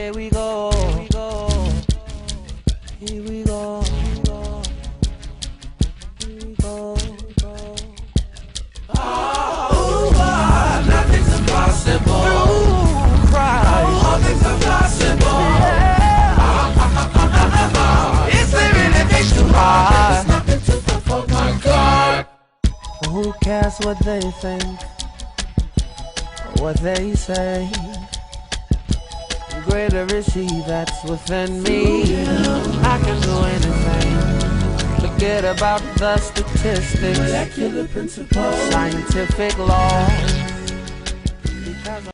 Here we go. Here we go. Nothing's impossible. All things are possible. Is there anything too hard? There's nothing too far for my God. Who cares what they think, what they say? Greater is He that's within me. I can do anything. Forget about the statistics, Molecular principles, scientific laws. Because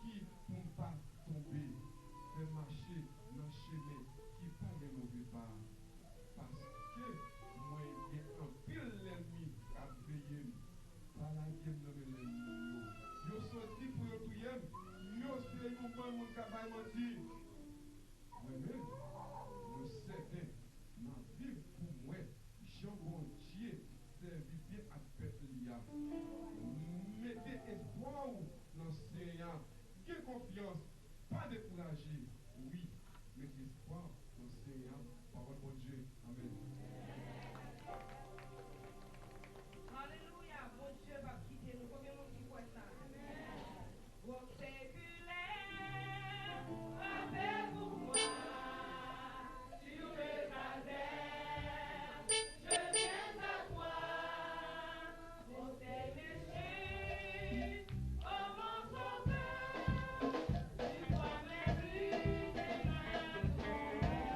Qui pour ne pas tomber, faire marcher dans le chemin capable de dire, moi-même, je sais ma vie pour moi, Jean bon Dieu, servir bien à peuple. Mettez espoir dans l'enseignant. Quelle confiance, pas découragé. Oui, mettez espoir dans l'enseignant. Parole de Dieu. Amen. Alléluia, bon Dieu va quitter nous. Combien de monde qui croit ça? Vos séculaires, rappelez pour moi, sur le laser, je viens à toi, mon Saint-Esprit, oh mon sauveur, tu vois mes rues et ma douleur.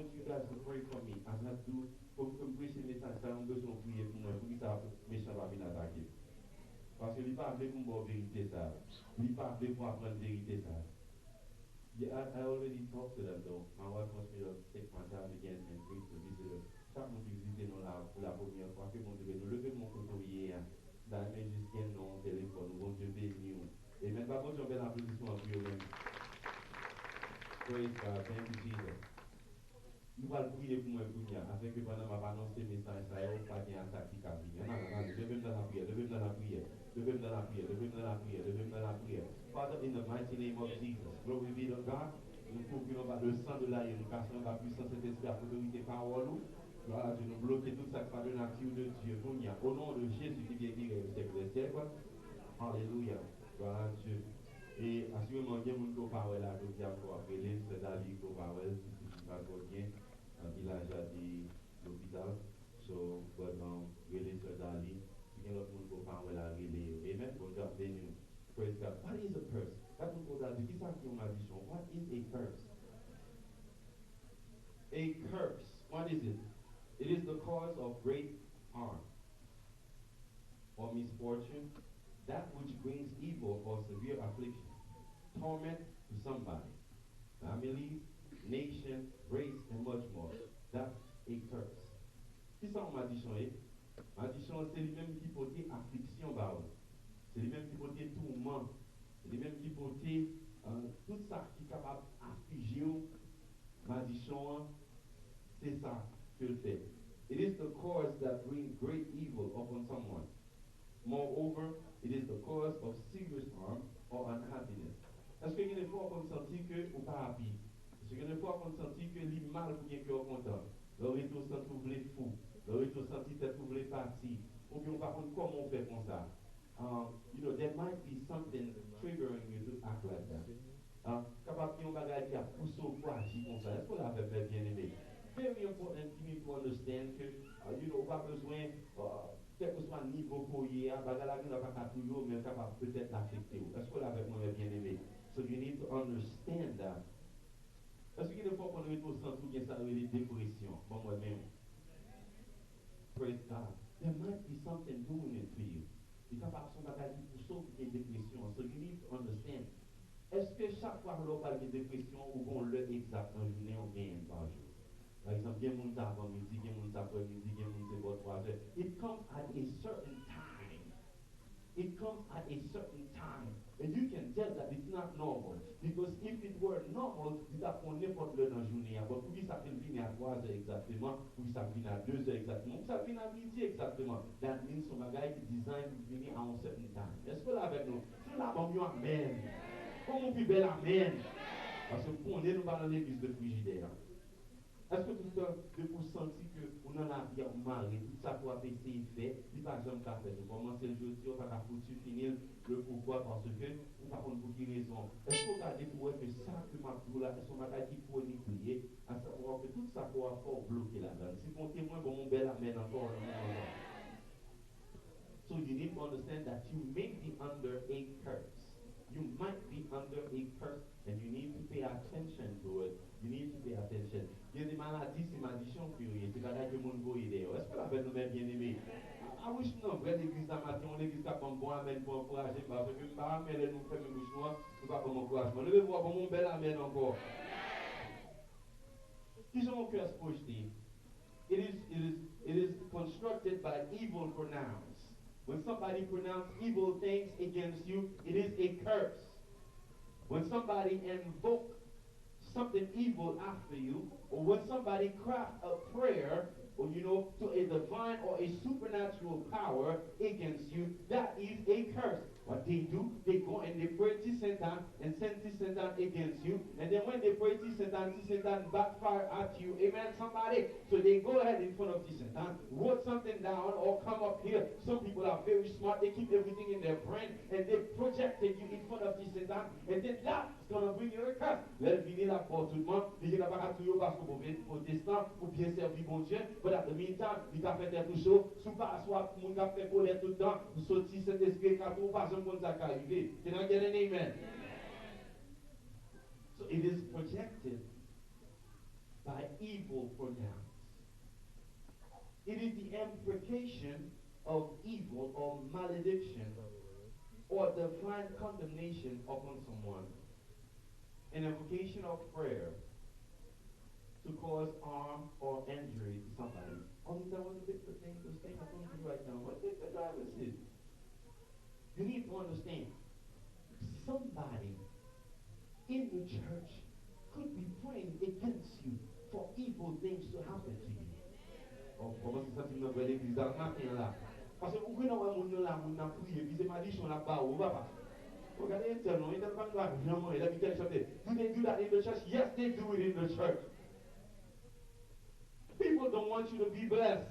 want you guys to pray for me. As I do, pour que me prêcher message, ça on besoin de prier pour moi, pour que ça méchant va venir attaquer. Parce que il pas avec pour la vérité ça. Il pas avec pour apprendre la vérité ça. Yeah, I already talked to them though. My wife wants me to take my time again and preach to visitors. Chaque monde qui visite nous là pour la première fois, que mon Dieu nous lever mon couteau hier. D'aller jusqu'à nos téléphones, bon Dieu béni. Et même pas bon Dieu belle applaudissement pour eux même. Praise God, thank you Jesus. Nous allons prier pour moi pour hier, afin que pendant ma annoncer message ça y pas bien attaque qui a venu. Non, levez-moi dans la prière, levez-moi dans la prière. Levez-moi dans la prière, levez-moi dans la prière, levez-moi dans la prière. Father, in the mighty name of Jesus, glory be to God. Nous procurons par le sang de l'agneau, nous cassons la puissance de l'esprit, la autorité parole. Gloire à Dieu, nous bloquons tout ça qui parle de nature de Dieu. Au nom de Jésus qui vient guérir le siècle des siècles. Alléluia. Gloire à Dieu. Et assurément, il y a des gens qui parlent là, donc il y a encore appelé, c'est Dali qui parle, si tu ne pas bien, il a déjà dit l'hôpital. So, but really, c'est Dali. Il y a d'autres gens qui parlent là, really. Amen. Bon Dieu, béni. Praise God. What is a curse? That will go down. Qui ça qui m'a dit? What is a curse? A curse. What is it? It is the cause of great harm or misfortune, that which brings evil or severe affliction, torment to somebody, family, nation, race, and much more. That's a curse. Qui ça on maldition est? Maldition, c'est lui-même qui porte affliction par eux. C'est lui-même qui porte tourment. C'est lui-même qui porte tout ça qui est capable d'affliger. Maldition, c'est ça que le fait. It is the cause that brings great evil upon someone. Moreover, it is the cause of serious harm or unhappiness. Est-ce que des fois on sentit que ou pas happy? Est-ce que des fois on sentit que li mal pour bien cœur content? Le retour sent trouver fou. Le retour sentit tête trouver parti. Ou bien on va comprendre comment on fait comme ça. You know, there might be something triggering you to act like that. Capable de bagage qui a poussé au poids comme ça. Est-ce qu'on l'a fait bien aimé? Very important to me to understand que, you know, pas besoin, quel que soit le niveau qu'on y a, bagage n'a pas toujours, mais capable peut-être l'affecter. Est-ce qu'on l'a fait bien aimé? So you need to understand that. Est-ce qu'il y a des fois qu'on est au centre où il y a ça, les dépressions, bon moi-même. Praise God. There might be something doing it to you. Il y a pas son bagage pour sauver les dépressions. So you need to understand. Est-ce que chaque fois que l'on parle de dépression, ou qu'on le exact dans une journée ou bien par jour? Par exemple, il y a des gens avant midi, il y a des gens après midi, il y a des gens c'est 3 heures. It comes at a certain time. It comes at a certain time. And you can tell that it's not normal. Because if it were normal, il a pris n'importe le dans la journée. Mais pour qui ça peut venir à 3 heures exactement, pour qui ça vient à 2 heures exactement, pour ça vient à midi exactement. That means son bagage est design pour venir à un certain time. Est-ce que là avec nous? C'est là, bon, mieux amen. Comment on peut bel amen? Parce que pour nous pas dans l'église de frigidaire. Est-ce que tout le monde sentit que on en a bien marre, tout ça pour essayer de faire, il va jamais faire. On commence le jeudi, on va foutu finir le pourquoi, parce que on va prendre pour quelle raison. Est-ce qu'on a découvert que ça que ma boule là, son bagage qui faut ni prier, à savoir que tout ça pour encore bloquer là-dedans. Si on témoin pour mon bel amen encore. So you need to understand that you may be under a curse. You might be under a curse and you need to pay attention to it. You need to pay attention. Il y a des maladies, c'est malédiction furieux. C'est pas là que le monde va aider. Est-ce que la fête nous met bien aimé? I wish nous avons l'église d'amateur, l'église qui a un bon amen pour encourager. Parce que nous avons amen, nous faisons une bouche noire, nous pas comme encouragement. Levez voir pour mon bel amen encore. Qui sont mon cœur projeté? It is constructed by evil pronouns. When somebody pronounces evil things against you, it is a curse. When somebody invokes something evil after you, or when somebody crafts a prayer, or to a divine or a supernatural power against you, that is a curse. What they do, they go and they pray to Satan and send to Satan against you, and then when they pray to Satan backfire at you. Amen, somebody. So they go ahead in front of the Satan, wrote something down, or come up here. Some people are very smart, they keep everything in their brain, and they projected you in front of the Satan, and then that's gonna bring you a curse. Let me là pour tout le monde, il n'y a pas tout parce que vous êtes protestant ou bien servir bon Dieu, but at the meantime, il a fait des choses, sous pas soit mon a fait colère tout le temps, vous sortez cet esprit quand vous pas jamais ça qui arrive. Can I get an amen? So it is projected by evil pronounced. It is the imprecation of evil or malediction or divine condemnation upon someone. An invocation of prayer to cause harm or injury to somebody. Only that was a bit the thing, those things I'm going to do right now. What did the driver say? You need to understand, somebody in the church could be praying against you for evil things to happen to you. Oh, comment c'est ça qui nous fait l'église dans le matin là? Parce que vous voyez, on a prié, puis c'est malédiction là-bas, ou pas? Regardez, il tellement, il tellement pas vraiment, il a mis quelque chose. Do they do that in the church? Yes, they do it in the church. People don't want you to be blessed.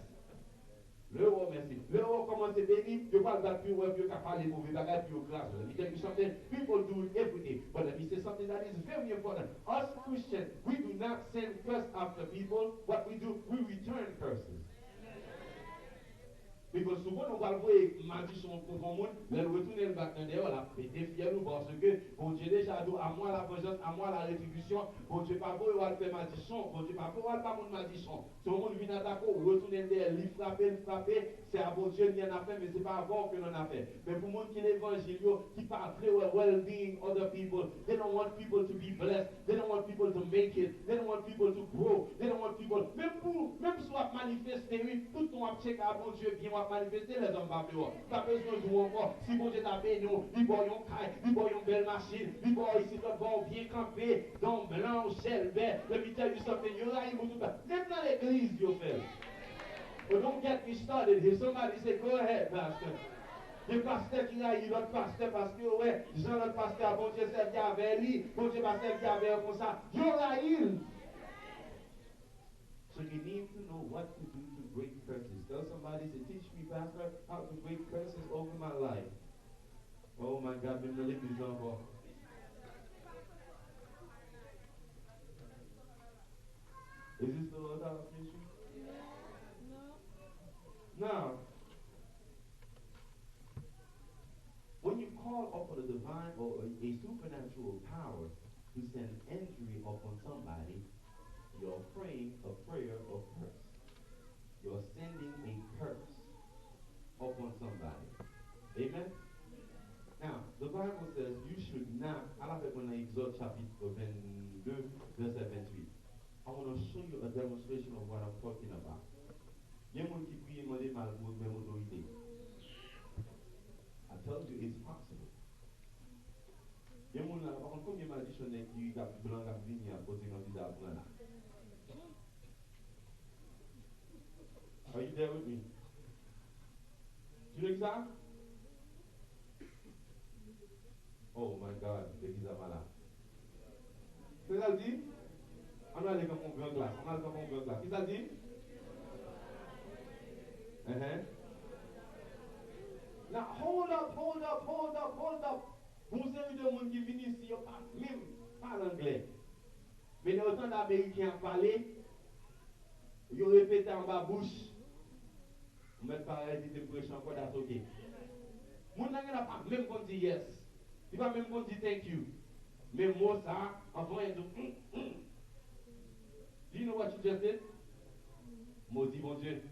Le roi, merci. Le roi commence à bénir, je parle de plus web, je parle parler mauvais bagages, puis au classe. Let me tell you something. People do it every day. But let me say something that is very important. Us Christians, we do not send curse after people. What we do, we return curses. Because souvent, on va le voir malédiction contre le monde, le retourner le bac dans dehors, la pété fier nous parce que, bon Dieu déjà dit, à moi la vengeance, à moi la rétribution, bon Dieu pas pour le faire malédiction, bon Dieu pas pour le faire mon malédiction. Si le monde vient attaquer, retourner derrière, lui frapper, c'est à bon Dieu n'y en a fait, mais c'est pas avant que l'on a fait. Mais pour le monde qui est l'évangile, qui parle très well-being other people, they don't want people to be blessed, they don't want people to make it, they don't want people to grow, they don't want people, même si on va manifester, oui, tout le monde va checker à bon Dieu, bien manifester les hommes pas dehors. Pas besoin de jouer encore. Si bon Dieu t'a payé nous, il boit une caille, il boit une belle machine, il boit ici, l'autre boit bien campé, dans blanc, gel, vert, le mitel du something, you là, il vous tout ça. Même dans l'église, you fait. But don't get me started. If somebody say, go ahead, pastor. Le pasteur qui a eu l'autre pasteur parce que, ouais, Jean l'autre pasteur, bon Dieu servi avec lui, bon Dieu pasteur qui avait comme ça, you là, il. So you need to know what to do to break curses. Tell somebody to teach me, Pastor, how to break curses over my life. Oh my God, même dans l'église encore. Is this the Lord's house ministry? No. Now, when you call upon a divine or a supernatural power to send injury upon somebody, you're praying a prayer of curse. You're sending a curse upon somebody. Amen? Now, the Bible says you should not, I like it when Exode chapitre 22, verset 28. I want to show you a demonstration of what I'm talking about. I told you it's possible. Are you there with me? Tu sais ça? Oh my God, l'église est malade. C'est ça dit? On va aller comme un grand glace. On va aller comme un grand glace. Qu'est-ce que ça dit? Now hold up. Vous savez de monde qui vient ici, même pas l'anglais. Mais dans autant d'Américains parler, ils répètent en bas bouche. On met pareil, dit prêcher encore that's okay. Mon n'a pas même qu'on dit yes. Il va même qu'on dit thank you. Mais moi ça, avant il dit Do you know what you just did? Moi dit bon Dieu.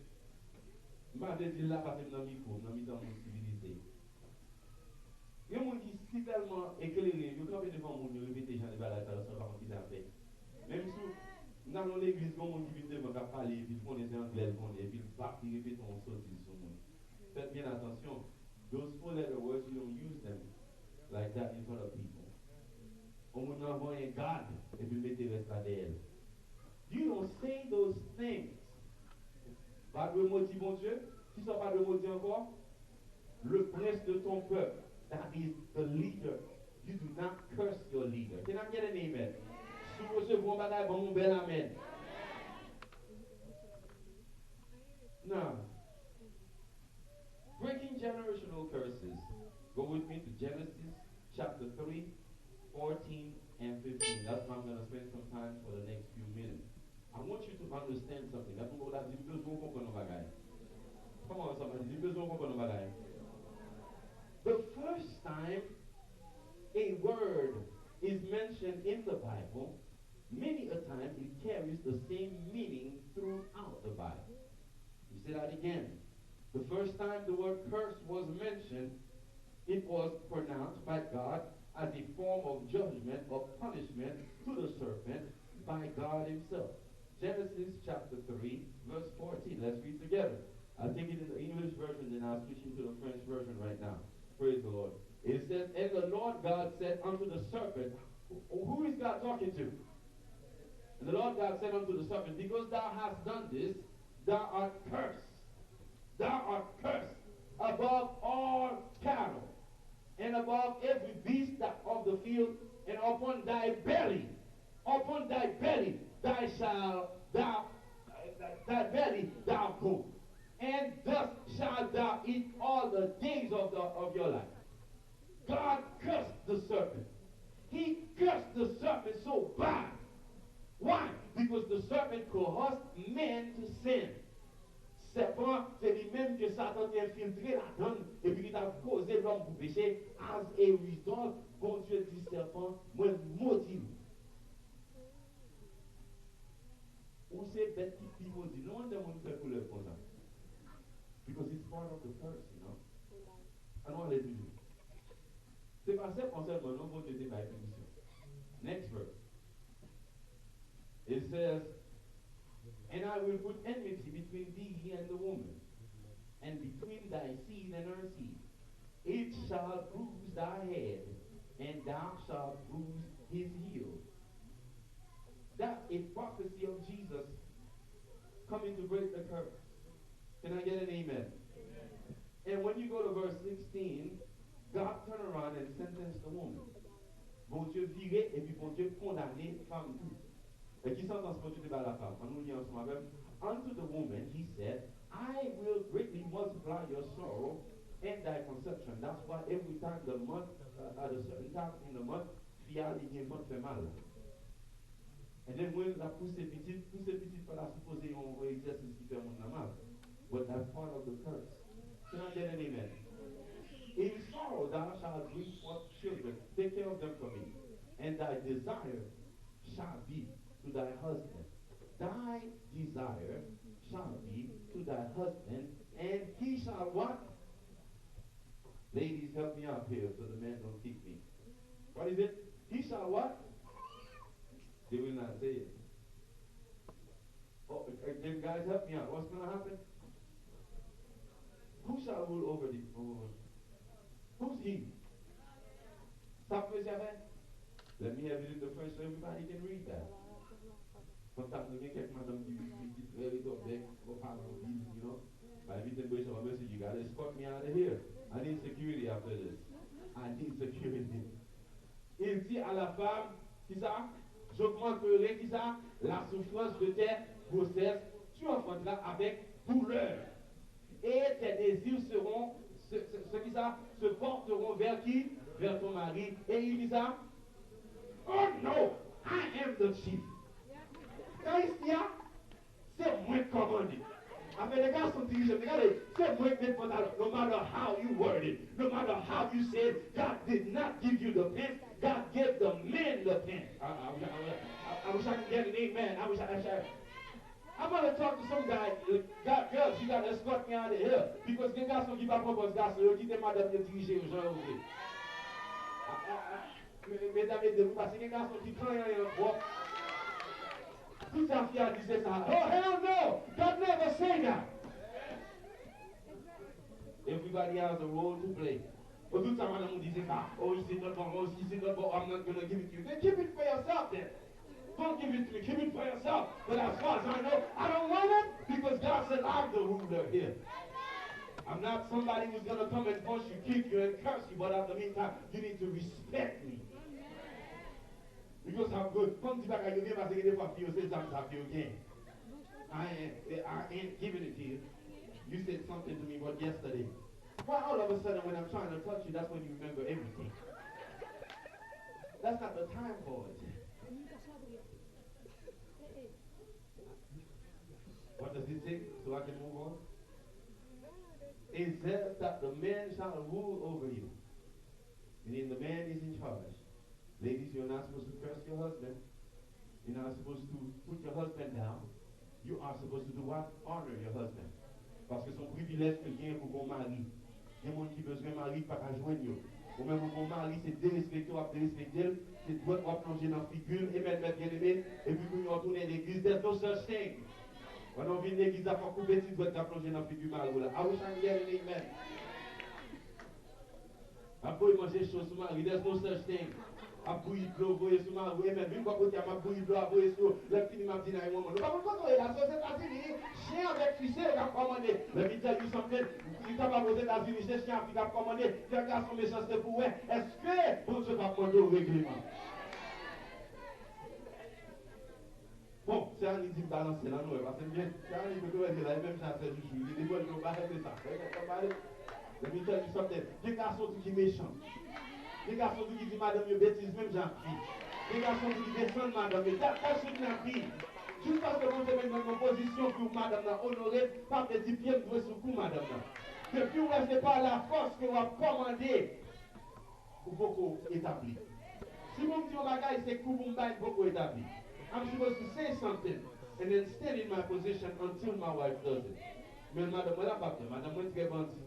Je vais dire là parce que dans le micro, dans mon civilisé. Il y a des gens qui sont tellement éclairés, ils campent devant le monde, ils répètent les gens de balade, ça ne sait pas qu'ils ont fait. Même si dans l'église, il y a des gens qui viennent devant parler, puis ils connaissent l'anglais, et puis ils répètent en sottise sur le monde. Faites bien attention. Those four-letter words, you don't use them like that in front of people. On vous envoie un garde, et puis mettez le reste à derrière. You don't say those things. Pas de maudit, bon Dieu. Qui sont pas de maudit encore? Le prince de ton peuple. That is the leader. You do not curse your leader. Can I get an amen? Si vous recevez un bagage, bon, bel amen. Now, breaking generational curses. Go with me to Genesis chapter 3, 14 and 15. That's where I'm going to spend some time for the next few minutes. I want you to understand something. That's what I'm going to Come on, somebody. The first time a word is mentioned in the Bible Many a time it carries the same meaning throughout the Bible. You say that again. The first time the word curse was mentioned, it was pronounced by God as a form of judgment or punishment to the serpent by God himself. Genesis chapter 3, verse 14. Let's read together. I'll take it in the English version, then I'll switch into the French version right now. Praise the Lord. It says, and the Lord God said unto the serpent, who is God talking to? And the Lord God said unto the serpent, because thou hast done this, thou art cursed. Thou art cursed above all cattle, and above every beast of the field, and upon thy belly, thy belly thou go, and thus shalt thou eat all the days of your life. God cursed the serpent. He cursed the serpent so bad. Why? Because the serpent caused men to sin. Serpent, c'est lui-même que Satan a infiltré la donne et puis il a causé l'homme pour pécher. As a result, bon Dieu dit serpent, moi maudit. Ou c'est bête qui maudit. No one demande faire couleur comme ça. Because it's part of the curse, you know. Alors allez toujours. C'est pas ça qu'on sait, mais non, vous devez pas permission. Next verse. It says, and I will put enmity between thee and the woman, and between thy seed and her seed. It shall bruise thy head, and thou shalt bruise his heel. That's a prophecy of Jesus coming to break the curse. Can I get an amen? And when you go to verse 16, God turned around and sentenced the woman. Bon Dieu viré et puis bon Dieu condamné femme tout. Et qui sentence bon Dieu de la femme? On nous lit ensemble avec. Unto the woman he said, I will greatly multiply your sorrow and thy conception. That's why every time the month, at a certain time in the month, fial il y a un fait mal. And then when la pousse petite pas la supposer un exercice qui fait mon mal. But that's part of the curse. Can I get an amen? In sorrow thou shalt bring forth children. Take care of them for me. And thy desire shall be to thy husband. Thy desire shall be to thy husband, and he shall what? Ladies, help me out here so the men don't kick me. What is it? He shall what? They will not say it. Oh, again, guys, help me out. What's going to happen? Who shall rule over the... Who's he? Stop for a second. Let me have it in the French so everybody can read that. Sometimes we get madame you very good big you know. But everything goes on my message, you gotta escort me out of here. I need security after this. I need security. Il dit à la femme, qui ça? J'augmenterai, qui ça? La souffrance de tes grossesses, tu enfanteras avec douleur. Et tes désirs seront ceux qui ça se porteront vers qui? Vers ton mari. Et il dit ça? Oh no, I am the chief. Christian, c'est moi qui commande. Avec les gars sont dirigés, regardez, c'est moi qui mets no matter how you word it, no matter how you say it, God did not give you the pen, God gave the men the pen. I wish I could get an amen. I wish I I'm going to talk to some guy, girls, you got to escort me out of here. Because les gars qui va proposer garçon, ils disent madame de diriger aux gens aussi. Mesdames et messieurs, parce que les gars qui prennent un propre. Tout ça fier disait ça. Oh hell no! God never say that. Everybody has a role to play. But tout ça madame disait ça. Oh ici not bon, oh ici not bon, I'm not going to give it to you. Then keep it for yourself then. Don't give it to me, keep it for yourself. But as far as I know, I don't want it because God said I'm the ruler here. I'm not somebody who's going to come and punch you, kick you, and curse you, but in the meantime, you need to respect me. Because I'm good. Come back and you never say it for you, say something to you again. I ain't giving it to you. You said something to me but yesterday. Why all of a sudden when I'm trying to touch you, that's when you remember everything? That's not the time for it. What does it say? So I can move on? It says that the man shall rule over you. Meaning the man is in charge. Ladies, you're not supposed to curse your husband. You're not supposed to put your husband down. You are supposed to do what? Honor your husband. Parce que son privilège que vient pour qu'on marie. Il y a des gens qui ont besoin de mari pas qu'à joindre. Ou même pour qu'on marie, c'est dérespecter ou dérespecter. C'est droit de plonger dans la figure et mettre bien aimé. Et puis quand on retourne à l'église, there's no such thing. Quand on vient à l'église, il faut couper petit droit de plonger dans la figure mari. I wish I could get an amen. Après, manger chose sur mari, there's no such thing. Après, il pleut, voyez sur mari, et même une fois que tu as ma bouille de l'eau, voyez sur le fini m'a dit, non, nous pas contre la société États-Unis, chien avec fichier, il a commandé. Le média du sommet, il t'a pas aux États-Unis, c'est chien qui a commandé, quel garçon méchanceté pour eux. Est-ce que bon Dieu va prendre au règlement? Bon, c'est un idée de balancer là, nous, parce que bien, c'est un idée de dire là, même ça fait du jour, il est bon, on va arrêter ça. Le média du sommet, des garçons qui méchants. Les garçons qui disent madame, je bêtise, même j'en prie. Les garçons qui descendent madame, t'as ce qui a pris. Juste parce que vous avez une position pour madame honorée, pas de 10 pieds de sous coup madame. Depuis vous restez pas la force que vous avez commandé, vous beaucoup établi. Si vous me dites un bagage, c'est que vous m'avez beaucoup établi. I'm supposed to say something and then stay in my position until my wife does it. Mais madame, moi, madame, moi, très bandit.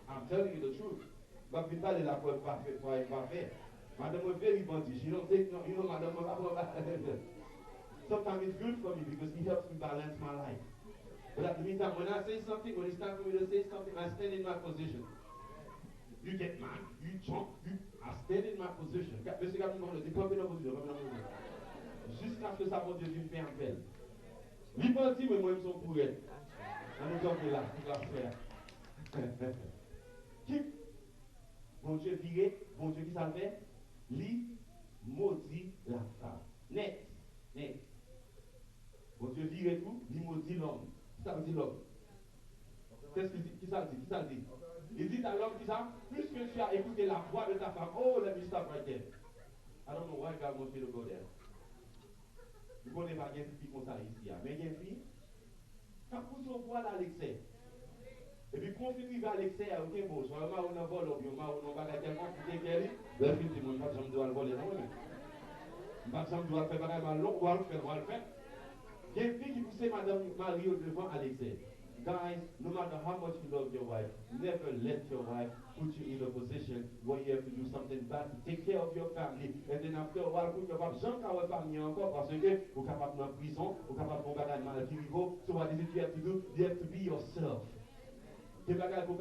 I'm telling you the truth. But we parle la preuve parfaite pour être parfait. Madame is very bandit. You don't take no, you know, madame. Sometimes it's good for me because he helps me balance my life. But at the meantime, when I say something, when it's time for me to say something, I stand in my position. You get mad, you jump, I stand in my position. Monsieur Gabon, c'est pas bien position, jusqu'à ce que ça va devenir fait en belle. Lui bandit, mais moi, ils sont pour elle. On nous donne là, pour la faire. Qui? Bon Dieu viré, bon Dieu qui ça fait, lui maudit la femme. Net. Bon Dieu viré tout, lui maudit l'homme. Ça veut dire l'homme. Qu'est-ce qu'il dit? Qui ça dit? Il dit à l'homme qui ça, puisque tu as écouté la voix de ta femme, oh, let me stop right there. I don't know why God wants me to go there. Vous ne connaissez pas bien fille comme ça ici, mais il y a une fille, quand vous voit là l'excès, et puis quand on finit à l'excès, ok, bon, soit on a volé, ou on va tellement quitter qu'elle, le film dit, moi, je dois le voler, non, mais je dois faire pareil, mais l'autre doit le faire. Il y a une fille qui poussait Madame Marie au devant à l'excès. Guys, no matter how much you love your wife, never let your wife put you in a position where you have to do something bad to take care of your family. And then after a while, vous ne pouvez pas jamais avoir famille encore parce que vous êtes capable de prison, vous êtes capable de faire des maladies. So what is it you have to do? You have to be yourself. You have to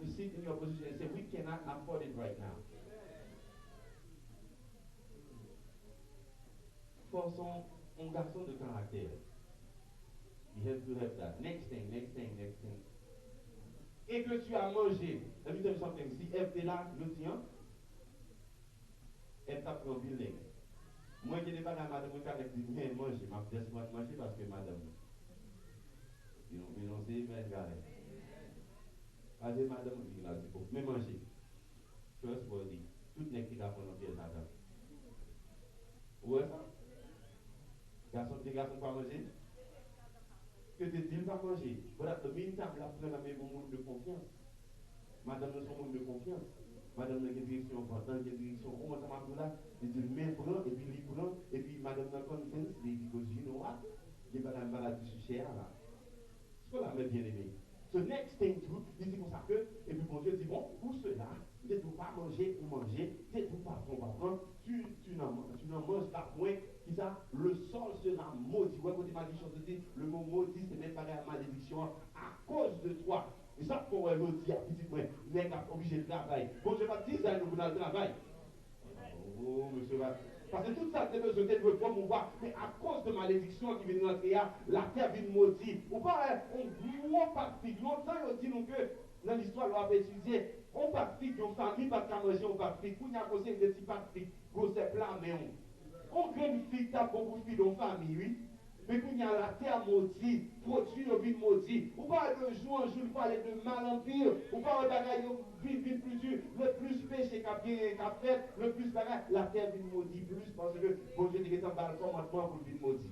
sit in your position and say, we cannot afford it right now. For son garçon de caractère. You have to have that. Next thing. Et que tu as mangé. Let me tell you something. Si Ève est là, le tien, elle t'a pris un building. Moi, je n'ai pas la madame qui a dit, mais manger. Je vais manger parce que madame. You know, c'est une galère. Allez, madame, il a dit, mais manger. Trustworthy. Tout n'est qui a fait un pièce à table. Ouais, ça? Garçon pas manger? Que te dit pas manger. Voilà, le meantime, là, vous avez un monde de confiance. Madame, nous sommes un monde de confiance. Madame, nous avons une direction importante, une direction, comment ça marche là? Il dit, mais prend, et puis il prend, et puis madame, nous avons confiance, il dit, because you know what? Il n'y a pas de maladie sur cher là. C'est quoi la mère bien aimée? So next thing too, il dit comme ça que, et puis bon Dieu dit, bon, pour cela, ne faut pas manger pour manger, ne faut pas prendre, tu n'en manges pas moins, qui ça, le sol sera maudit. Ouais, quand il m'a dit, le mot maudit, c'est même pas la malédiction à cause de toi. Et ça, pour moi, maudit, petit moi, n'est pas obligé de travailler. Bon, je ne vais pas dire ça, nous, dans le travail. Oh, monsieur, parce que tout ça, c'est besoin d'être promouvoir, mais à cause de malédiction qui vient de notre terre, la terre vient maudite. Ou pas, on ne pas de figue. Longtemps, on dit nous que, dans l'histoire, on va étudier, on pas de figue, une famille, pas de manger, on pas de figue. Pour y a causé des petits pas de figue, gros c'est plat, mais on crée une figue, t'as beaucoup de filles dans la famille, oui. Mais quand il y a la terre maudite, produit le vide maudit, ou pas de jour en jour, il faut aller de mal en pire, ou pas de bagaille, vide plus dur, le plus péché qu'a fait, le plus bagaille, la terre vide maudit plus, parce que bon Dieu dit que ça va le commandement pour le vide maudit.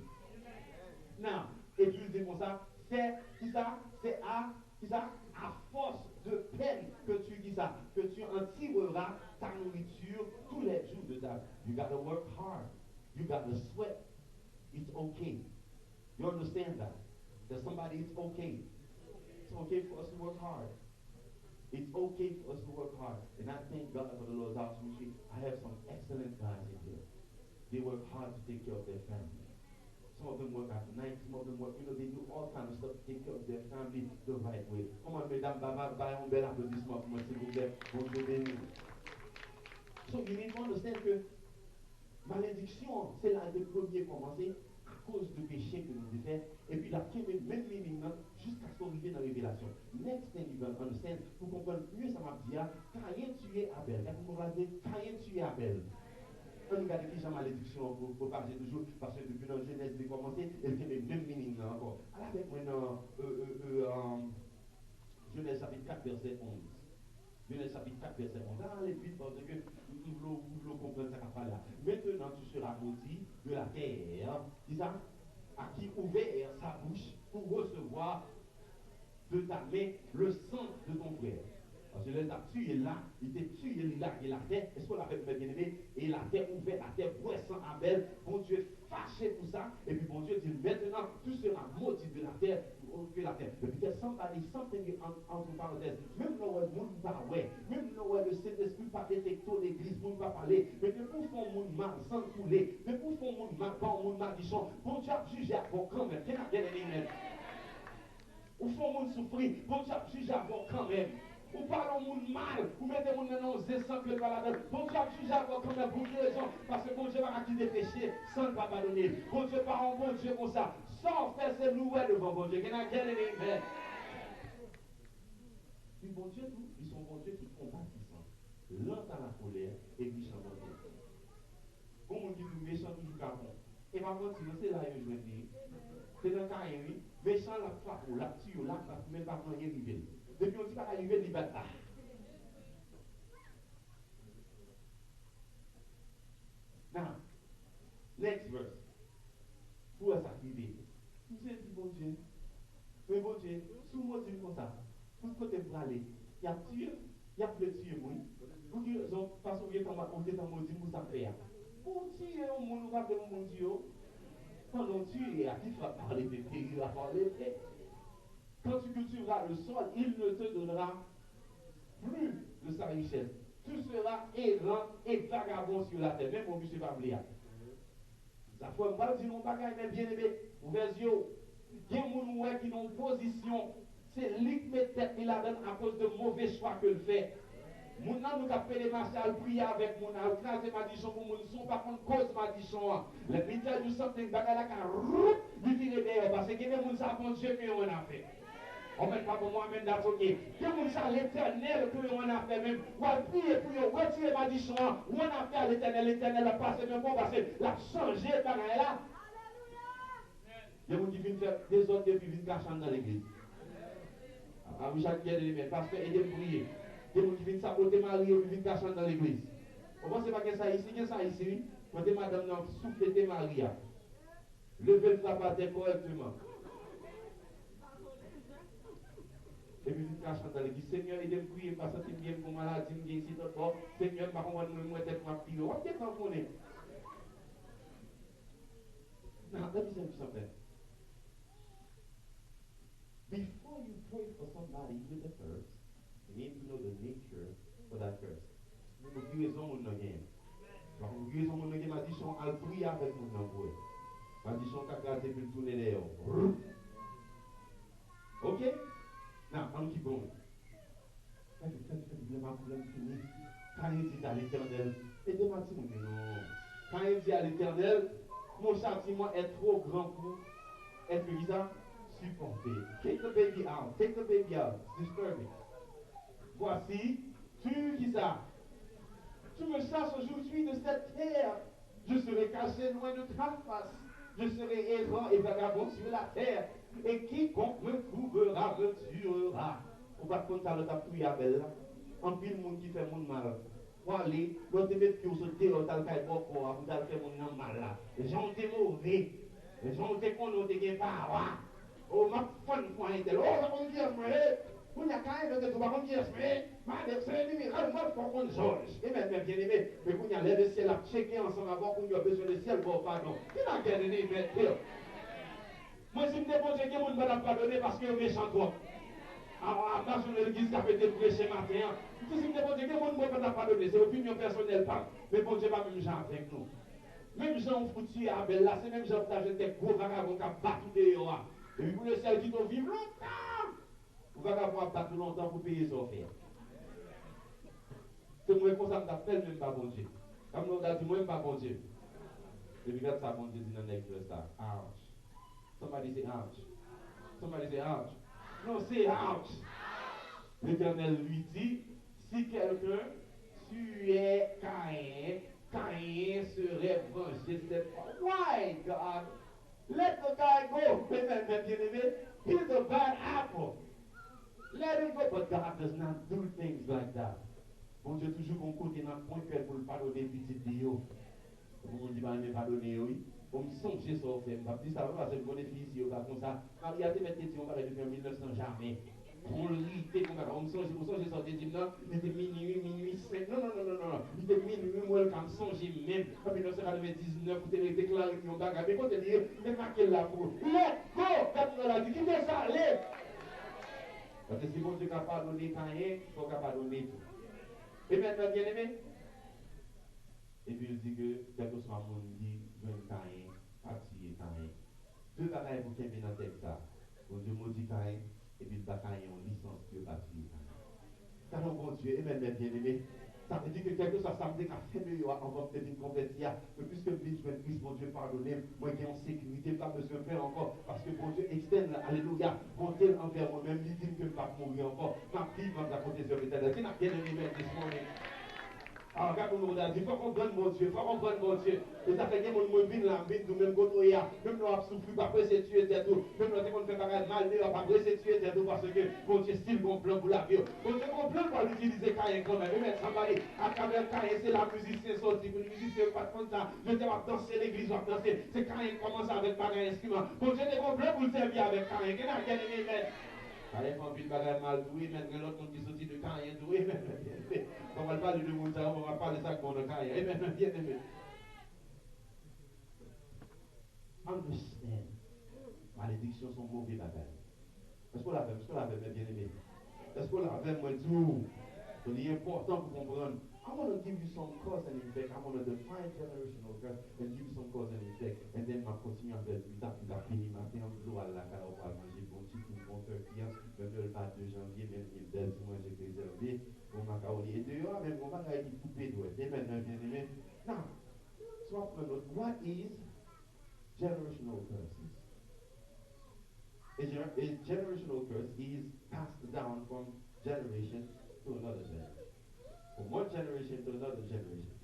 Non, et puis je dis comme ça, c'est à force de peine que tu dis ça, que tu en tireras ta nourriture tous les jours de ta vie. You gotta work hard. You got to sweat. It's okay. You understand that? That somebody, it's okay. It's okay for us to work hard. It's okay for us to work hard. And I thank God for the Lord's house ministry. I have some excellent guys in here. They work hard to take care of their family. Some of them work at night, some of them work, they do all kinds of stuff to take care of their family the right way. Come on, mesdames, un bel applaudissement pour moi, s'il vous plaît. Bonjour, béni. So, you need to understand que malédiction, c'est là le premier commencé à cause du péché que nous avons fait. Et puis, la première, même meaning, jusqu'à ce qu'on arrive dans la révélation. Next thing you gotta understand, pour comprendre mieux, ça m'a dit, Caïn tué Abel. Vous m'avez dit, Caïn tué Abel. On regarde qui j'ai malédiction pour passer toujours, parce que depuis la Genèse, il a commencé, elle fait le même meaning là encore. Alors, avec maintenant, Genèse chapitre 4, verset 11. Genèse chapitre 4, verset 11. Là, allez vite, parce que vous voulez comprendre ça qu'il là. Maintenant, tu seras maudit de la terre, dis ça, à qui ouvert sa bouche pour recevoir de ta main le sang de ton frère. Parce que les a tué là, il était tué là, et la terre, est-ce qu'on l'appelle bien aimé? Et la terre ouverte, la terre sans Abel, bon Dieu fâché pour ça, et puis bon Dieu dit maintenant, tu seras maudit de la terre, que la terre. Et puis there's something entre parenthèses, même là où le monde pas ouais, même là où le Saint-Esprit pas détecté l'église, le monde pas parler, mais pour faire un monde mal sans couler, mais pour faire un monde mal, pas un monde maldition, bon Dieu a jugé avant quand même, ou font monde souffrir, bon Dieu a jugé avant quand même. Ou parlons monde mal, ou mettez monde dans nos sans que le balade. Bon Dieu a jugé avant comme un bouc de raison, parce que bon Dieu va acquitter des péchés sans ne pas pardonner. Bon Dieu pas un bon Dieu comme ça, sans faire ses nouvelles devant bon Dieu. Amen. Puis bon Dieu, ils sont bon Dieu qui compatissant, lent à la colère et riche en bonté. Bon monde qui dit méchant toujours capon. Et par contre, c'est là que je veux dire. C'est dans le cas, oui, méchant la frappe ou la tue ou la frappe, même pas rien arrivé. Depuis on dit pas arriver, il va pas. Now, next verse. Pour ça arriver. Vous avez dit bon Dieu. Mais bon Dieu, sous moi dit comme ça. Tout côté pour aller. Il y a tué, il y a plus tué moi. Pour que raison parce que on est en maudit pour ça faire. Pour tuer on monde va de mon Dieu. Quand on tue, à qui tu vas parler de pays, il va parler de quand tu cultiveras le sol, il ne te donnera plus de sa richesse. Tu seras errant et vagabond sur la terre. Même mon monsieur va oublier. Ça fait mal dire mon bagage, mais bien aimé. Ouvrez les yeux. Il y a des gens qui ont une position. C'est lui qui met tête la donne à cause de mauvais choix que le fait. Moun nan nous avons fait des marches à prier avec moun, à craser ma dichon pour moun, son par contre cause ma dichon. Le militaire du something bagala ka roup, lui vire derrière parce que les moun sa bon Dieu que on a fait. On ne met pas pour moi même d'avoquer. Que moun sa l'éternel que on a fait même. Ou à prier pour yo retirer ma dichon, ou on a fait à l'éternel a passé même pas parce que l'a changé bagala là. Il y a moun qui viennent faire des autres depuis viennent cacher dans l'église. Ah oui, chaque guerre les parce que aider prier. Des gens qui viennent saboter Marie ou qui viennent cacher dans l'église. On pense pas que ça ici, que ça ici. Quand madame n'a soufflé Marie, levez le frappe à terre correctement. Et puis viennent cacher dans l'église. Seigneur, aidez-moi à prier parce que bien pour maladie, bien ici, d'autres. Seigneur, par contre, moi, tête ma fille. On est en connaît. Non, let me say something. Before you pray for somebody with a curse, you need to know the nature for that curse. Vous guérissez mon nom. Vous guérissez mon nom, ma dichon a prié avec mon nom. Ma dichon a gardé pour tourner les hommes. Ok? Now, on keep going. Quand il dit à l'éternel, aidez-moi si vous dites non. Quand il dit à l'éternel, mon châtiment est trop grand pour être bizarre. Supporter. Take the baby out. Take the baby out. It's disturbing. Voici, tu qui ça? Tu me chasses aujourd'hui de cette terre. Je serai caché loin de ta face. Je serai errant et vagabond sur la terre. Et quiconque me trouvera me tuera. On va prendre ça le tapouille à belle. En pile monde qui fait mon mal. Pour aller, l'autre mettre qui au sauté, l'autre a le caille pour quoi, vous allez faire mon mal là. Les gens étaient mauvais. Les gens étaient qu'on n'ont pas. Oh, ma femme, point est-elle? Oh, ça veut dire, On y a quand même de trois qui est madame, c'est lui, moi, pour qu'on Georges. Et même bien aimé, mais qu'on y a l'air de ciel à checker ensemble avant qu'on y a besoin de ciel pour pardon. Qui n'a qu'à donner, mais moi, si je me dépose, que mon ne m'a pardonné parce qu'il est méchant, toi. Alors, à sur l'église qui a été prêché matin, si je me dépose, que mon ne m'a pardonné, c'est l'opinion personnelle, pas. Mais bon Dieu, pas même gens avec nous. Même gens foutus à Abel là, c'est même gens qui ont des gros vagabonds qui ont battu dehors. Et puis pour le ciel qui t'ont vivre longtemps, vous allez avoir battu longtemps pour payer son faire. C'est moi comme ça, je m'appelle même pas bon Dieu. Comme nous avons dit, moi même pas bon Dieu. Et puis regarde ça, bon Dieu dit dans l'ex ça. Ouch. Somebody say ouch. Somebody say ouch. Non, c'est ouch. L'Éternel lui dit, si quelqu'un tuait Caïn, Caïn serait vengé cette fois. Why, God? Let the guy go. He's a bad apple. Let him go. But God does not do things like that. Bon Dieu toujours qu'on côté dans le point que pour le pardonner petit Dio. On dit pas me pardonner oui. On me songe sur au fait. Je dis ça parce que mon fils ici comme ça. Marie a été mettre on parle depuis 1900 jamais. On lit comme ça. On me songe sorti dit non, c'était minuit 5. Non. Il était minuit moi quand songe même. En 1999 vous avez déclaré qu'on bagarre mais quand dire mais pas quel là pour. Let go. Quand on a dit qui fait ça allez. Parce que si bon Dieu est capable de donner Caïn, il faut capable de donner tout. Et maintenant, bien aimé. Et puis il dit que, quel que soit mon dit, je vais Caïn, partir Caïn. Deux bagailles pour qu'il vienne dans la tête ça. Bon Dieu maudit Caïn, et puis le Caïn en licence pour partir Caïn. Car bon Dieu, et maintenant, bien aimé. Ça veut dire que quelque chose, ça me dit qu'à faire mieux, on va peut-être une convertir. Mais puisque je vais Christ, mon Dieu, pardonner, moi qui ai en sécurité, pas besoin de faire encore. Parce que mon Dieu externe, alléluia, mon Dieu envers moi-même, il dit que je ne vais pas mourir encore. Ma vie va la protection éternelle. Qui n'a bien aimé this morning? Alors, quand on nous a dit, il faut comprendre mon Dieu, il faut comprendre mon Dieu. Et ça fait que mon mobile là, nous même quand on y a, même nous avons souffert, pas presser tuer des tout, même nous avons fait pareil mal, nous pas presser tuer des tout parce que mon Dieu style bon plan pour la vie. Mon Dieu comprend pour l'utiliser Caïn quand même. Mais somebody, à travers Caïn, c'est la musicien sortie, pour les musiciens pas comme ça. Je dis, on va danser l'église, on va danser. C'est Caïn commence avec pareil instrument. Mon Dieu comprend pour le servir avec Caïn. Qui n'a rien aimé, mais. Allez, on peut bagarre mal doué, maintenant l'autre monde qui sortit de Caïn doué, mais on va parler de monde, on va parler de ça pour le Caïn. Et maintenant, bien aimé. Understand. Malédictions sont mauvais bagages. Est-ce qu'on l'avait bien aimé? Est-ce qu'on l'avait moins tout? C'est important pour comprendre. I want to give you some cause and effect. I want to define generational curse and give you some cause and effect. And then ma continue avec plus tard, il a fini matin, l'eau à la cale, on va manger bon petit pour bon cœur client. Le 22 janvier, même il belle si moi j'ai préservé, bon macaroni. Et dehors, même on va aller couper doigt. Et maintenant, bien aimé. Now, so what is generational curses? A generational curse is passed down from generation to another generation. From one generation to another generation.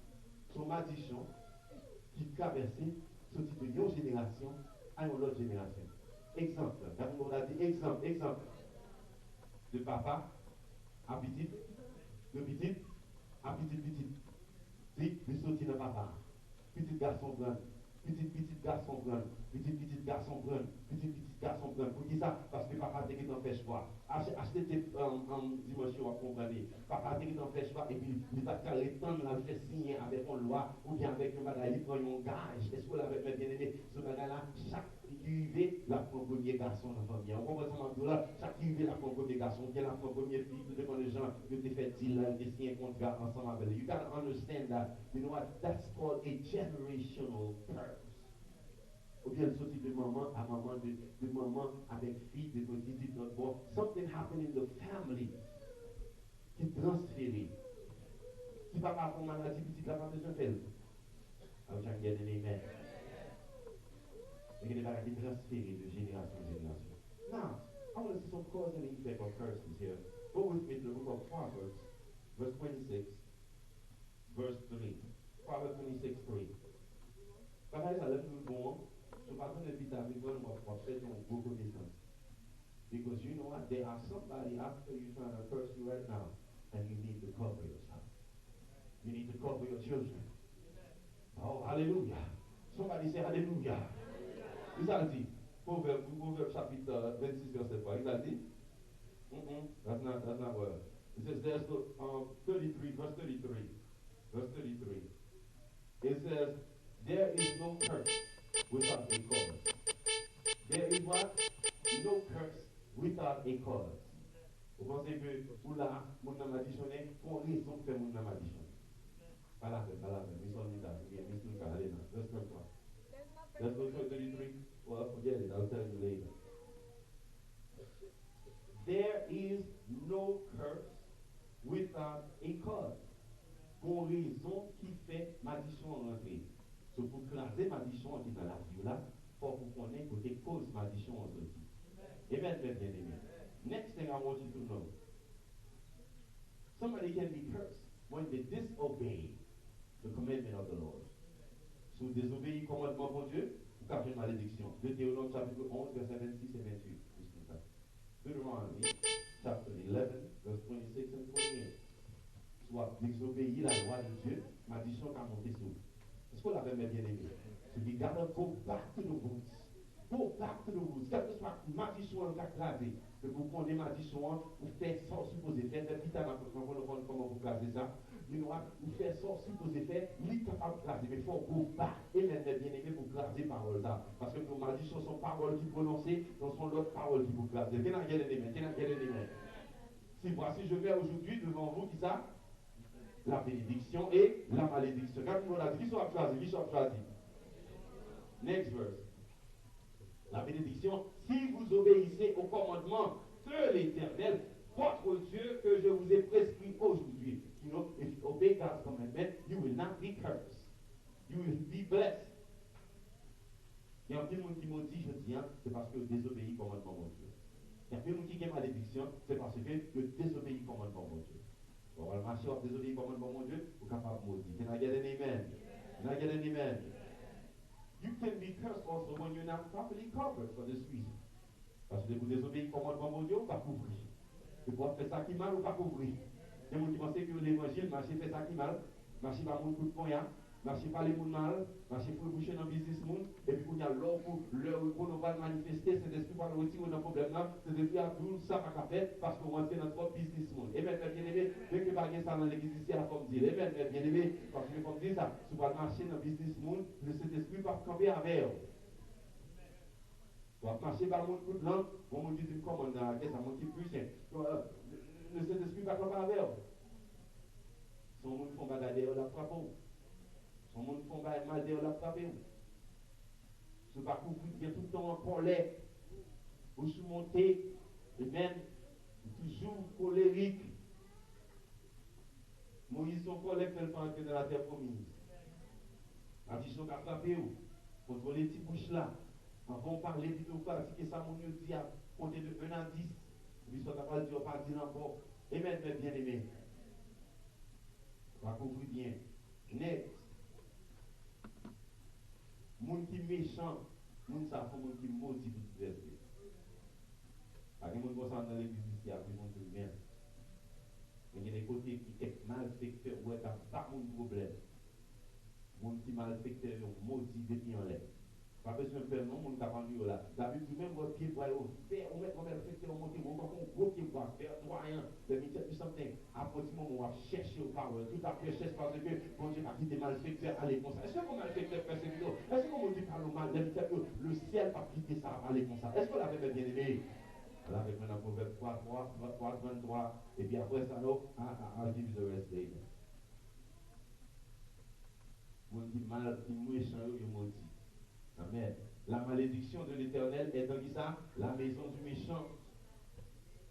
Son malédiction qui traverse ce type de une génération à une autre génération. Exemple, quand on a dit exemple de papa à petit, de petit à petit. Si, de sortir de papa. Petit garçon brun, petit garçon brun, petit garçon brun, petit garçon brun. Pour qui ça? Parce que papa t'es qui t'en fait choix. Acheter tes dimensions à comprendre. Papa t'es qui t'en fait choix et puis il va faire les temps de la faire signer avec une loi ou bien avec un bagage, il prend un gage. Est-ce que vous l'avez bien aimé? Ce bagage-là, chaque arrivé, la premier garçon dans la famille. On comprend ça là, chaque arrivé, la premier garçon, bien la première fille, tout dépend des gens, que tu fais deal, tu signes un contrat ensemble avec eux. You gotta understand that. You know what? That's called a generational curse. Ou bien le sorti de maman à maman, de maman avec fille, de petit, de notre bon. Something happened in the family qui transféré. Si papa a une maladie, petit, la femme de fait. Alors, j'ai gagné un amen. Et qu'il est transféré de génération en génération. Now, I want to see some cause and effect of curses here. Go with me to the book of Proverbs, verse 26, verse 3. Proverbs 26, 3. Papa, ça lève le bon. Je ne parle pas de vitamine, mais je vais faire une bonne connaissance. Because you know what? There are somebody after you trying to curse you right now, and you need to cover yourself. You need to cover your children. Oh, hallelujah. Somebody say hallelujah. Il a dit, Proverbe chapitre 26, verset 3, il a dit, That's not what. It says there's the 33, verse 33. Verse 33. It says, there is no curse without a cause. There is what? No curse without a cause. Vous pensez que pour là, mon nom additionné, pour raison de faire mon nom additionné. Pas la peine. Nous sommes là. Nous sommes là. Allez, verse 33. Let's go to 33. Well, forget it. I'll tell you later. There is no curse without a cause. Pour raison qui fait maldiction rentrer. So pour classer maldiction qui dans la vie là, faut vous connaître côté cause maldiction en sortie. Amen, bien aimé. Next thing I want you to know. Somebody can be cursed when they disobey the commandment of the Lord. Si vous désobéissez le commandement de Dieu, vous avez une malédiction. Deutéronome chapitre 11, verset 26 et 28. Deuteronomy chapter 11, verse 26 and 28. Soit désobéir la loi de Dieu, malédiction qui a monté sur vous. Est-ce que vous l'avez bien aimé? So you gotta go back to the roots. Go back to the roots. Quel que soit malédiction qui a crasé, que vous connaissez malédiction, vous faites sans supposer faire. Depuis que comment vous crasez ça, vous faites sans supposer faire, ni capable de craser. Mais il faut go back. Et maintenant, bien aimé, vous craser parole là. Parce que nos malédictions sont paroles qui prononcées, donc sont l'autre parole qui vous crasez. Si voici, je mets aujourd'hui devant vous, qui ça? La bénédiction et la malédiction. Quand on a dit, qui soit choisi? Next verse. La bénédiction, si vous obéissez au commandement de l'Éternel, votre Dieu que je vous ai prescrit aujourd'hui. You know, if you obey God's commandment, you will not be cursed. You will be blessed. Il y a un peu de monde qui maudit, je dis, c'est parce que vous désobéissez au commandement de Dieu. Il y a un peu de monde qui a malédiction, c'est parce que vous désobéissez au commandement de Dieu. On va marcher, on va désobéir au commandement de Dieu, vous êtes capable de maudire. Can I get an amen? Can I get an amen? You can be cursed also when you're not properly covered for this reason. Parce que vous désobéissez au commandement de Dieu, vous ne pouvez pas couvrir. Vous pouvez faire ça qui mal ou pas couvrir. Il y a des gens qui pensent que l'évangile, marcher fait ça qui mal, marcher par mon coup de poing, marcher par les gens mal, marcher pour boucher dans le business monde, et puis il y a l'heure pour nous va manifester, cet esprit va nous retirer dans le problème là, cet esprit a tout ça pas qu'à faire parce qu'on rentre dans notre business monde. Et bien, bien aimé, dès que pas ça dans l'église ici, la femme dit, et bien, bien aimé, parce que comme dit ça, si vous allez marcher dans le business monde, le Saint-Esprit va camper avec vous. Vous allez marcher par le monde toute langue, on me dit, comment on a, ça monte plus, le Saint-Esprit va camper avec vous. Son monde font bagarre derrière la frappe. Son monde font bagarre mal derrière la frappe. Ce parcours, il y a tout le temps en colère. Vous surmontez, et même toujours colérique. Moïse, son colère, fait le temps entrer dans la terre promise. La vision qu'a frappé, contre les petits bouches là. Avant de parler, plutôt pratiquer ça, mon Dieu dit à compter de 1 à 10. L'histoire n'a pas dit, on va pas dire encore. Et maintenant, bien aimé. On va couvrir bien. Next. Moun qui méchant, moun ça faut moun qui maudit tout le reste. Pas que moun consent dans l'église ici après moun tout bien. Mais il y a des côtés qui est malfecteur ou est pas mon problème. Moun qui malfecteur maudit depuis en l'air. Pas besoin de faire non, moun capable de là. D'habitude même votre pied va au faire, on met comme malfecteur on monte, on va gros pied va faire doyen. Let me tell you something. Après ce moment on va chercher au parole. Tout à fait cherche parce que bon Dieu a quitté malfecteur aller comme ça. Est-ce que mon malfecteur fait ce vidéo? Est-ce qu'on dit parle mal? Let me tell you, le ciel va quitter ça aller comme ça. Est-ce qu'on l'avait bien aimé? Là avec maintenant Proverbe 3, 23 et puis après ça non, I'll give you the rest later. Moun qui mal, qui méchant yo maudit. Amen. La malédiction de l'Éternel est dans qui ça? La maison du méchant.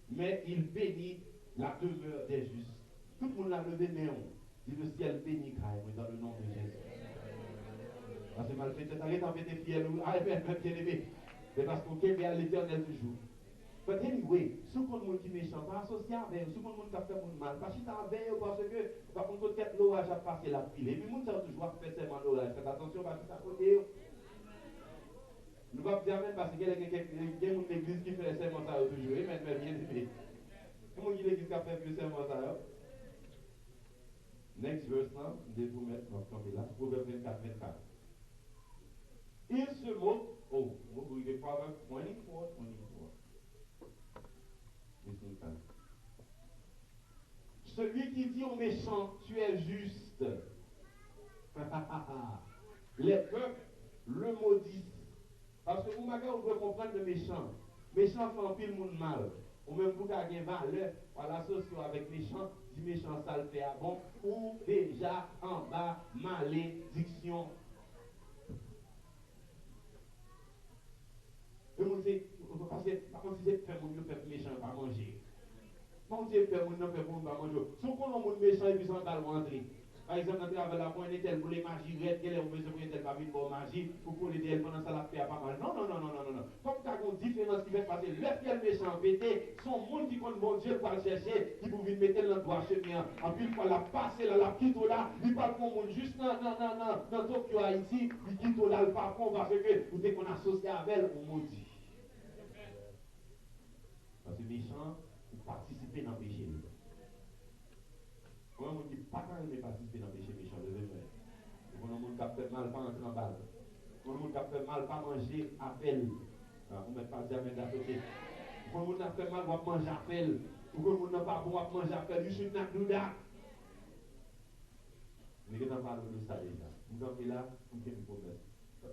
Mais il bénit la demeure des justes. Tout le monde l'a levé, mais on dit le ciel bénit dans le nom de Jésus. Parce que mal fait, t'arrêtes en fait des fiers ou ah bien aimé. C'est parce qu'on est à l'Éternel toujours. But anyway, ce qu'on monde qui méchant, pas associé avec, ce qu'on monde qui a fait mon mal, pas chita avec parce que par contre tête l'orage a passé la pile. Et puis monde ça toujours fait seulement l'orage. Faites attention parce que ça côté. Nous ne pouvons pas dire même parce qu'il y a une église qui fait les serments ça toujours. Et maintenant, bien aimé. Comment il y a l'église qui a fait le serment ça? Next verse now, je vais vous mettre dans ce là. Proverbe 24, 24. Il se moque. Oh, vous pouvez Proverbe 24, 24. qui dit au méchant, tu es juste. Les peuples le maudissent. Parce que vous devez comprendre le méchant. Méchant fait un pile monde mal. Ou même vous avez une valeur, voilà, associé avec méchant, dit méchant ça le fait à bon, ou déjà en bas, malédiction. Et vous dites, parce que c'est faire mon méchant pas manger. Quand Dieu fait mon fait pour pas manger. Si on a un méchant et puis ça va rentrer. Par exemple, dans le la pointe tel pour les magies, quelle est la besoin de tel pas une bonne magie pour l'aider pendant ça la fait pas mal. Non. Comme tu as une différence qui va passer, le ciel méchant pété, son monde qui compte bon Dieu pour le chercher, qui pouvait mettre dans le droit chemin. En plus, il faut la passer là, la quitte là, il parle pour monde juste dans Tokyo, Haïti, il quitte là le parcours parce que vous dès qu'on associe avec elle, on maudit. Parce que méchant, vous participez dans le péché. Quand on dit pas quand il participer dans le péché méchant, le vrai. Quand on dit fait mal, pas entrer en balle. Quand on dit fait mal, pas manger appel. On ne met pas dire avec la côté. Quand on a fait mal, on va manger appel. Ou quand on n'a pas bon, on va manger appel. Je suis une douda. Mais quand on parle de ça déjà, nous sommes là, on fait une promesse.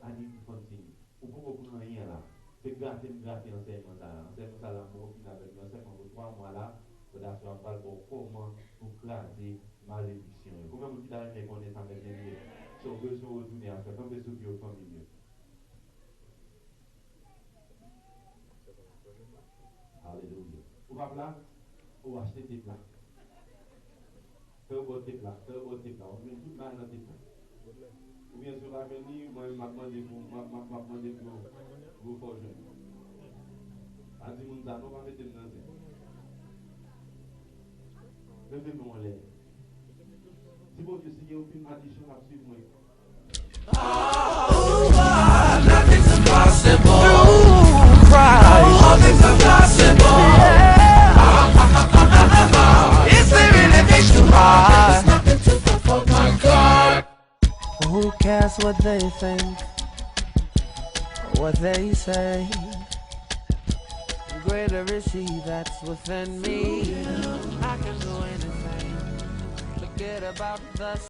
Année qui continue. On ne peut pas rien là. C'est gratter enseignement ça. Enseignement ça là, bon, avec l'enseignement de 3 mois là. Parce qu'on parle de comment pour classer malédiction. Comment vous dites à qu'on est en train de dire, si on veut se retourner à faire, comme des soucis au familier. Alléluia. Vous va là, vous achetez des plats. Faites vos plats, on met tout mal dans tes plats. Ou bien sur l'avenir, moi, je m'attendais pour vous forger. A dit, nous allons pas mettre dans le levez-moi en l'air. Si vous voulez signer aucune addition à suivre moi. Nothing's impossible through Christ. All things are possible. Is there anything too hard? There's nothing too far for my God. Who cares what they think, what they say? Greater is He that's within me. I can do anything. Forget about the